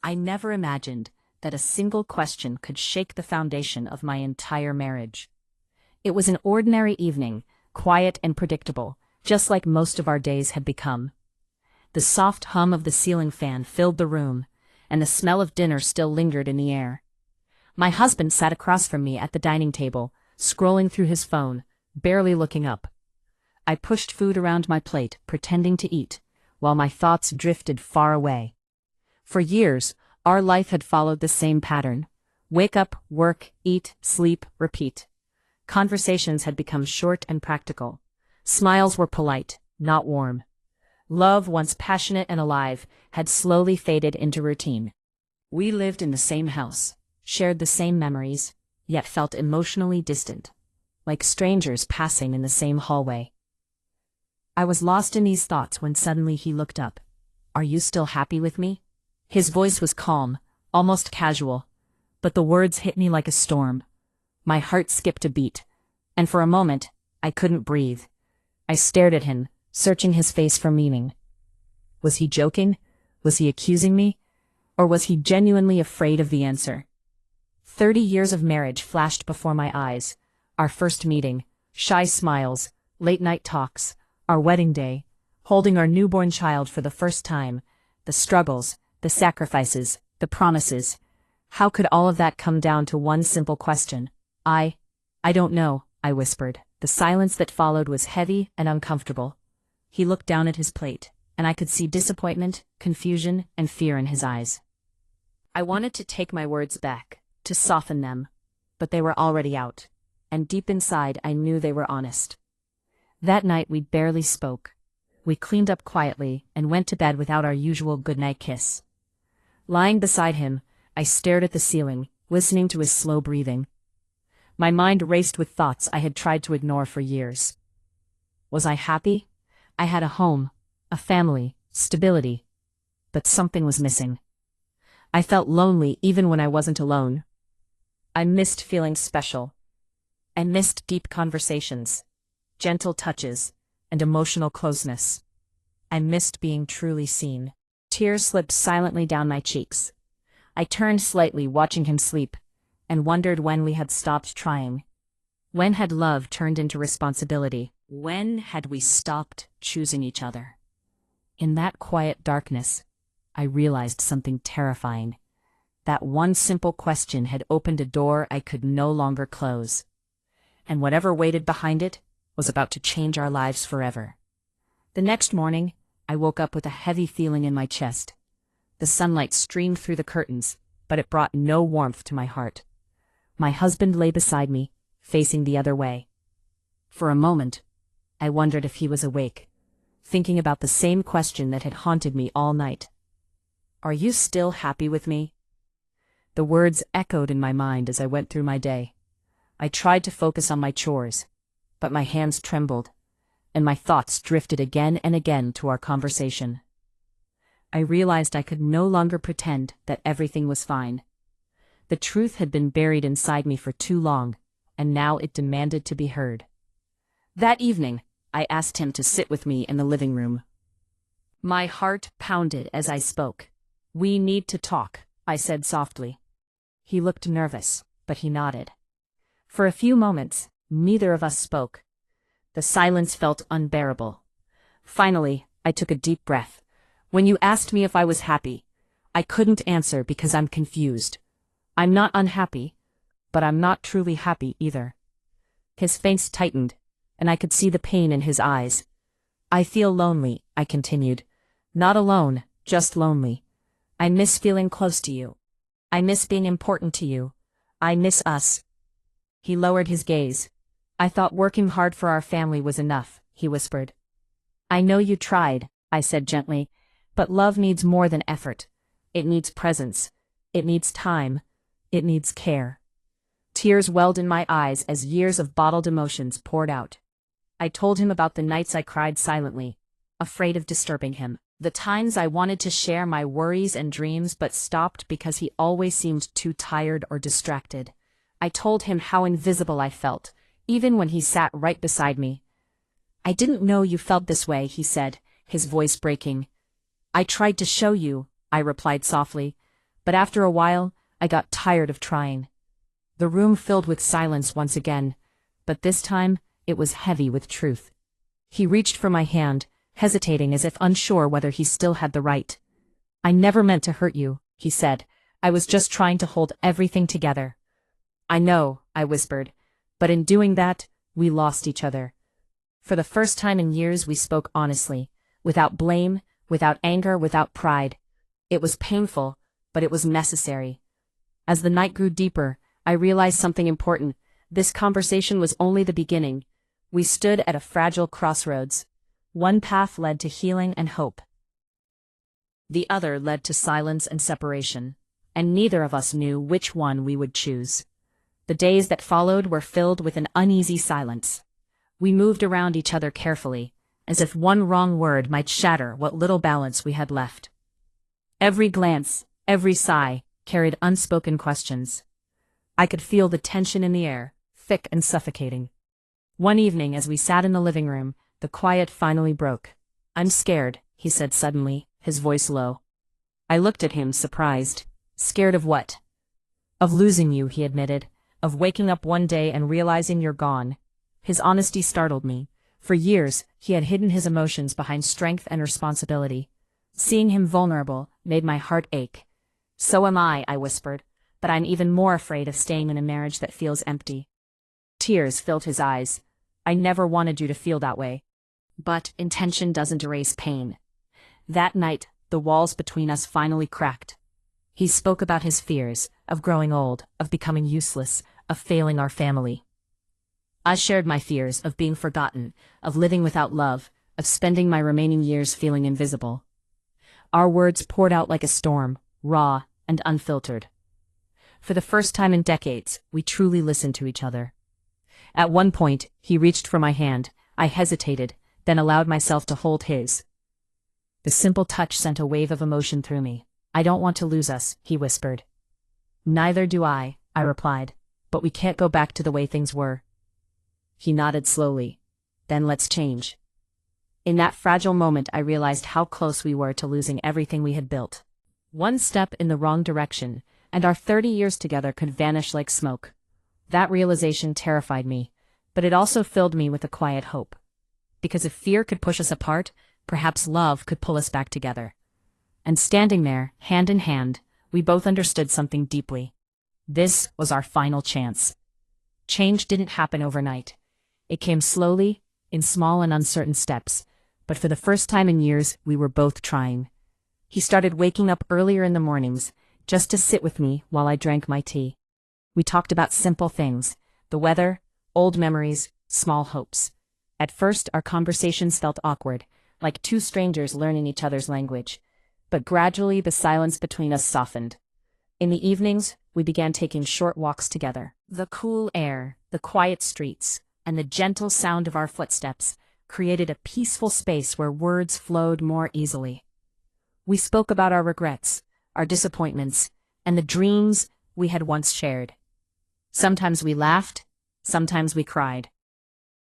I never imagined that a single question could shake the foundation of my entire marriage. It was an ordinary evening, quiet and predictable, just like most of our days had become. The soft hum of the ceiling fan filled the room, and the smell of dinner still lingered in the air. My husband sat across from me at the dining table, scrolling through his phone, barely looking up. I pushed food around my plate, pretending to eat, while my thoughts drifted far away. For years, our life had followed the same pattern. Wake up, work, eat, sleep, repeat. Conversations had become short and practical. Smiles were polite, not warm. Love, once passionate and alive, had slowly faded into routine. We lived in the same house, shared the same memories, yet felt emotionally distant, like strangers passing in the same hallway. I was lost in these thoughts when suddenly he looked up. "Are you still happy with me?" His voice was calm, almost casual, but the words hit me like a storm. My heart skipped a beat, and for a moment, I couldn't breathe. I stared at him, searching his face for meaning. Was he joking? Was he accusing me? Or was he genuinely afraid of the answer? 30 years of marriage flashed before my eyes. Our first meeting, shy smiles, late-night talks, our wedding day, holding our newborn child for the first time, the struggles, the sacrifices, the promises. How could all of that come down to one simple question? I don't know, I whispered. The silence that followed was heavy and uncomfortable. He looked down at his plate, and I could see disappointment, confusion, and fear in his eyes. I wanted to take my words back, to soften them, but they were already out, and deep inside I knew they were honest. That night we barely spoke. We cleaned up quietly and went to bed without our usual goodnight kiss. Lying beside him, I stared at the ceiling, listening to his slow breathing. My mind raced with thoughts I had tried to ignore for years. Was I happy? I had a home, a family, stability. But something was missing. I felt lonely even when I wasn't alone. I missed feeling special. I missed deep conversations, gentle touches, and emotional closeness. I missed being truly seen. Tears slipped silently down my cheeks. I turned slightly, watching him sleep, and wondered when we had stopped trying. When had love turned into responsibility? When had we stopped choosing each other? In that quiet darkness, I realized something terrifying. That one simple question had opened a door I could no longer close. And whatever waited behind it was about to change our lives forever. The next morning, I woke up with a heavy feeling in my chest. The sunlight streamed through the curtains, but it brought no warmth to my heart. My husband lay beside me, facing the other way. For a moment, I wondered if he was awake, thinking about the same question that had haunted me all night. "Are you still happy with me?" The words echoed in my mind as I went through my day. I tried to focus on my chores, but my hands trembled, and my thoughts drifted again and again to our conversation. I realized I could no longer pretend that everything was fine. The truth had been buried inside me for too long, and now it demanded to be heard. That evening, I asked him to sit with me in the living room. My heart pounded as I spoke. "We need to talk," I said softly. He looked nervous, but he nodded. For a few moments, neither of us spoke. The silence felt unbearable. Finally, I took a deep breath. "When you asked me if I was happy, I couldn't answer because I'm confused. I'm not unhappy, but I'm not truly happy either." His face tightened, and I could see the pain in his eyes. "I feel lonely," I continued. "Not alone, just lonely. I miss feeling close to you. I miss being important to you. I miss us." He lowered his gaze. "I thought working hard for our family was enough," he whispered. "I know you tried," I said gently, "but love needs more than effort. It needs presence. It needs time. It needs care." Tears welled in my eyes as years of bottled emotions poured out. I told him about the nights I cried silently, afraid of disturbing him. The times I wanted to share my worries and dreams but stopped because he always seemed too tired or distracted. I told him how invisible I felt, even when he sat right beside me. "I didn't know you felt this way," he said, his voice breaking. "I tried to show you," I replied softly, But after a while, I got tired of trying. The room filled with silence once again, but this time, it was heavy with truth. He reached for my hand, hesitating as if unsure whether he still had the right. "I never meant to hurt you," he said. "I was just trying to hold everything together." "I know," I whispered, "but in doing that, we lost each other." For the first time in years we spoke honestly, without blame, without anger, without pride. It was painful, but it was necessary. As the night grew deeper, I realized something important. This conversation was only the beginning. We stood at a fragile crossroads. One path led to healing and hope. The other led to silence and separation, and neither of us knew which one we would choose. The days that followed were filled with an uneasy silence. We moved around each other carefully, as if one wrong word might shatter what little balance we had left. Every glance, every sigh, carried unspoken questions. I could feel the tension in the air, thick and suffocating. One evening, as we sat in the living room, the quiet finally broke. "I'm scared," he said suddenly, his voice low. I looked at him, surprised. "Scared of what?" "Of losing you," he admitted. "Of waking up one day and realizing you're gone." His honesty startled me. For years, he had hidden his emotions behind strength and responsibility. Seeing him vulnerable made my heart ache. "So am I," I whispered, "but I'm even more afraid of staying in a marriage that feels empty." Tears filled his eyes. "I never wanted you to feel that way. But intention doesn't erase pain." That night, the walls between us finally cracked. He spoke about his fears, of growing old, of becoming useless, of failing our family. I shared my fears of being forgotten, of living without love, of spending my remaining years feeling invisible. Our words poured out like a storm, raw and unfiltered. For the first time in decades, we truly listened to each other. At one point, he reached for my hand. I hesitated, then allowed myself to hold his. The simple touch sent a wave of emotion through me. "I don't want to lose us," he whispered. "Neither do I replied. "But we can't go back to the way things were." He nodded slowly. "Then let's change." In that fragile moment, I realized how close we were to losing everything we had built. One step in the wrong direction, and our 30 years together could vanish like smoke. That realization terrified me, but it also filled me with a quiet hope. Because if fear could push us apart, perhaps love could pull us back together. And standing there, hand in hand, we both understood something deeply. This was our final chance. Change didn't happen overnight. It came slowly, in small and uncertain steps, but for the first time in years, we were both trying. He started waking up earlier in the mornings, just to sit with me while I drank my tea. We talked about simple things, the weather, old memories, small hopes. At first, our conversations felt awkward, like two strangers learning each other's language. But gradually, the silence between us softened. In the evenings, we began taking short walks together. The cool air, the quiet streets, and the gentle sound of our footsteps created a peaceful space where words flowed more easily. We spoke about our regrets, our disappointments, and the dreams we had once shared. Sometimes we laughed, sometimes we cried.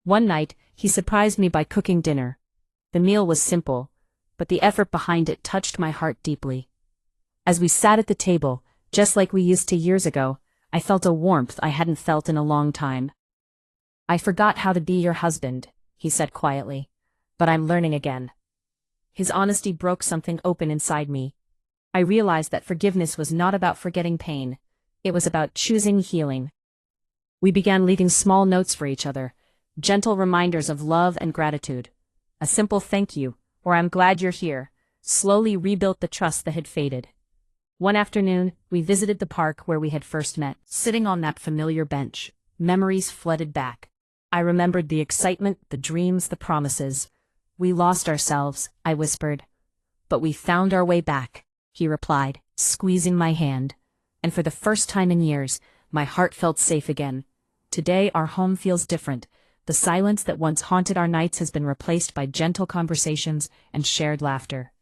One night, he surprised me by cooking dinner. The meal was simple, but the effort behind it touched my heart deeply. As we sat at the table, just like we used to years ago, I felt a warmth I hadn't felt in a long time. "I forgot how to be your husband," he said quietly, "but I'm learning again." His honesty broke something open inside me. I realized that forgiveness was not about forgetting pain. It was about choosing healing. We began leaving small notes for each other, gentle reminders of love and gratitude. A simple thank you, or "I'm glad you're here," slowly rebuilt the trust that had faded. One afternoon, we visited the park where we had first met. Sitting on that familiar bench, memories flooded back. I remembered the excitement, the dreams, the promises. "We lost ourselves," I whispered. "But we found our way back," he replied, squeezing my hand. And for the first time in years, my heart felt safe again. Today, our home feels different. The silence that once haunted our nights has been replaced by gentle conversations and shared laughter.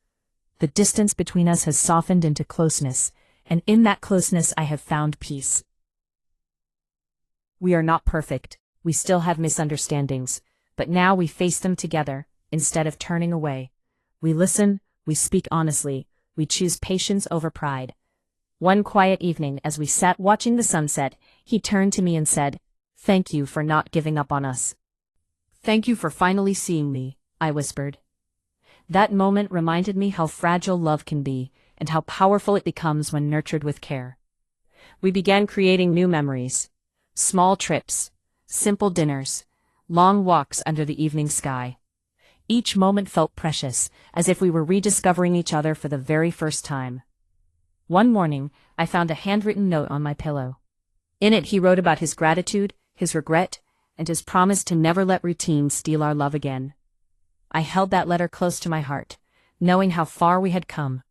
The distance between us has softened into closeness, and in that closeness I have found peace. We are not perfect. We still have misunderstandings, but now we face them together, instead of turning away. We listen, we speak honestly, we choose patience over pride. One quiet evening, as we sat watching the sunset, he turned to me and said, "Thank you for not giving up on us." "Thank you for finally seeing me," I whispered. That moment reminded me how fragile love can be, and how powerful it becomes when nurtured with care. We began creating new memories. Small trips, simple dinners, long walks under the evening sky. Each moment felt precious, as if we were rediscovering each other for the very first time. One morning, I found a handwritten note on my pillow. In it he wrote about his gratitude, his regret, and his promise to never let routine steal our love again. I held that letter close to my heart, knowing how far we had come.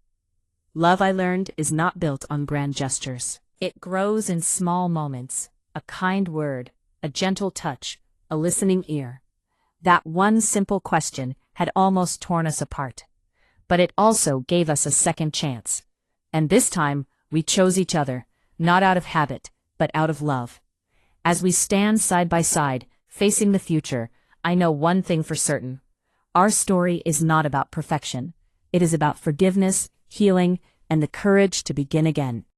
Love, I learned, is not built on grand gestures. It grows in small moments, a kind word, a gentle touch, a listening ear. That one simple question had almost torn us apart. But it also gave us a second chance. And this time, we chose each other, not out of habit, but out of love. As we stand side by side, facing the future, I know one thing for certain. Our story is not about perfection. It is about forgiveness, healing, and the courage to begin again.